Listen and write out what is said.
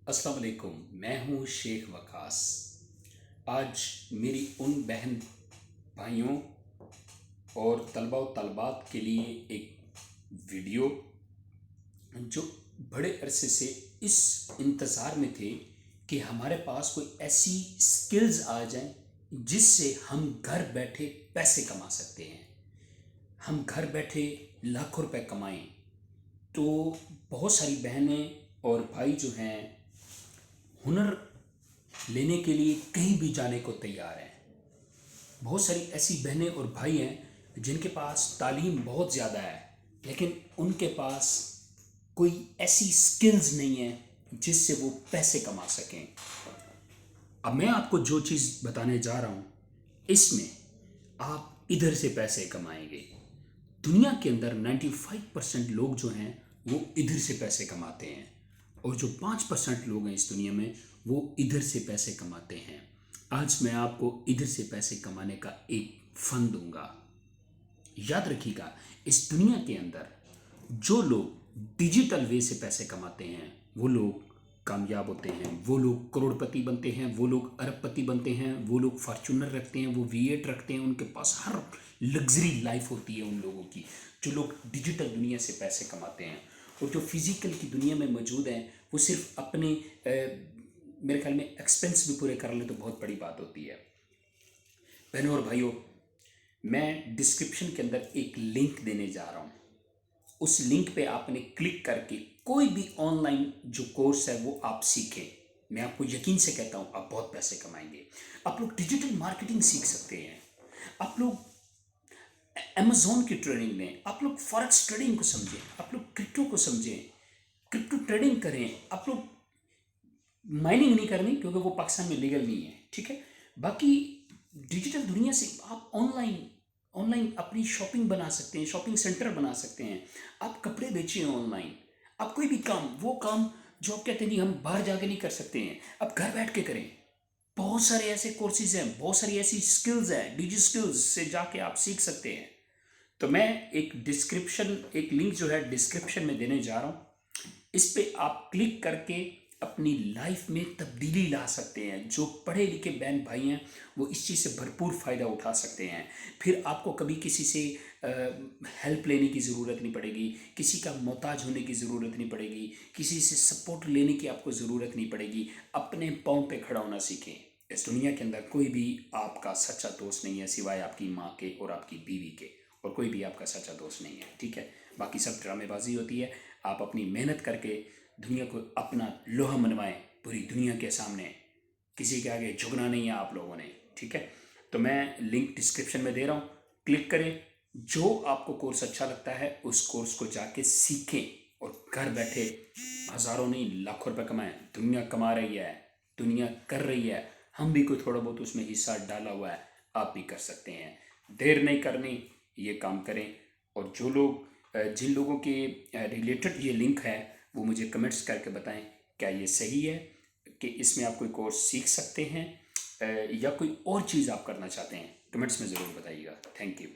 अस्सलाम वालेकुम। मैं हूँ शेख वकास। आज मेरी उन बहन भाइयों और तलबा व तलबात के लिए एक वीडियो जो बड़े अरसे से इस इंतज़ार में थे कि हमारे पास कोई ऐसी स्किल्स आ जाएं जिससे हम घर बैठे पैसे कमा सकते हैं, हम घर बैठे लाखों रुपए कमाएं। तो बहुत सारी बहनें और भाई जो हैं हुनर लेने के लिए कहीं भी जाने को तैयार हैं। बहुत सारी ऐसी बहनें और भाई हैं जिनके पास तालीम बहुत ज़्यादा है, लेकिन उनके पास कोई ऐसी स्किल्स नहीं है जिससे वो पैसे कमा सकें। अब मैं आपको जो चीज़ बताने जा रहा हूँ, इसमें आप इधर से पैसे कमाएंगे। दुनिया के अंदर 95% लोग जो हैं वो इधर से पैसे कमाते हैं, और जो 5% लोग हैं इस दुनिया में वो इधर से पैसे कमाते हैं। आज मैं आपको इधर से पैसे कमाने का एक फन दूंगा। याद रखिएगा, इस दुनिया के अंदर जो लोग डिजिटल वे से पैसे कमाते हैं वो लोग कामयाब होते हैं, वो लोग करोड़पति बनते हैं, वो लोग अरबपति बनते हैं, वो लोग फॉर्चूनर रखते हैं, वो V8 रखते हैं, उनके पास हर लग्जरी लाइफ होती है उन लोगों की, जो लोग डिजिटल दुनिया से पैसे कमाते हैं। और जो फिजिकल की दुनिया में मौजूद हैं वो सिर्फ अपने मेरे ख्याल में एक्सपेंस भी पूरे कर लें तो बहुत बड़ी बात होती है। बहनों और भाइयों, मैं डिस्क्रिप्शन के अंदर एक लिंक देने जा रहा हूँ। उस लिंक पे आपने क्लिक करके कोई भी ऑनलाइन जो कोर्स है वो आप सीखें। मैं आपको यकीन से कहता हूँ आप बहुत पैसे कमाएंगे। आप लोग डिजिटल मार्केटिंग सीख सकते हैं, आप लोग अमेजोन की ट्रेडिंग लें, आप लोग फॉरेक्स ट्रेडिंग को समझें, आप लोग क्रिप्टो को समझें, क्रिप्टो ट्रेडिंग करें। आप लोग माइनिंग नहीं करनी क्योंकि वो पाकिस्तान में लीगल नहीं है, ठीक है। बाकी डिजिटल दुनिया से आप ऑनलाइन ऑनलाइन अपनी शॉपिंग बना सकते हैं, शॉपिंग सेंटर बना सकते हैं। आप कपड़े बेचिए ऑनलाइन, आप कोई भी काम, वो काम जो आप कहते हैं नहीं हम बाहर जाके नहीं कर सकते हैं, आप घर बैठ के करें। बहुत सारे ऐसे कोर्सेज हैं, बहुत सारी ऐसी स्किल्स हैं, डिजिटल स्किल्स से जाके आप सीख सकते हैं। तो मैं एक लिंक जो है डिस्क्रिप्शन में देने जा रहा हूँ। इस पे आप क्लिक करके अपनी लाइफ में तब्दीली ला सकते हैं। जो पढ़े लिखे बहन भाई हैं वो इस चीज़ से भरपूर फ़ायदा उठा सकते हैं। फिर आपको कभी किसी से हेल्प लेने की ज़रूरत नहीं पड़ेगी, किसी का मोहताज होने की ज़रूरत नहीं पड़ेगी, किसी से सपोर्ट लेने की आपको ज़रूरत नहीं पड़ेगी। अपने पाँव पे खड़ा होना सीखें। इस दुनिया के अंदर कोई भी आपका सच्चा दोस्त नहीं है सिवाय आपकी माँ के और आपकी बीवी के, और कोई भी आपका सच्चा दोस्त नहीं है, ठीक है। बाकी सब ड्रामेबाजी होती है। आप अपनी मेहनत करके दुनिया को अपना लोहा मनवाएं पूरी दुनिया के सामने। किसी के आगे झुकना नहीं है आप लोगों ने, ठीक है। तो मैं लिंक डिस्क्रिप्शन में दे रहा हूँ, क्लिक करें। जो आपको कोर्स अच्छा लगता है उस कोर्स को जाके सीखें और घर बैठे हज़ारों नहीं लाखों रुपए कमाएं। दुनिया कमा रही है, दुनिया कर रही है, हम भी कोई थोड़ा बहुत उसमें हिस्सा डाला हुआ है, आप भी कर सकते हैं। देर नहीं करनी, ये काम करें। और जो लोग जिन लोगों के रिलेटेड ये लिंक है वो मुझे कमेंट्स करके बताएं क्या ये सही है कि इसमें आप कोई कोर्स सीख सकते हैं या कोई और चीज़ आप करना चाहते हैं। कमेंट्स में ज़रूर बताइएगा। Thank you.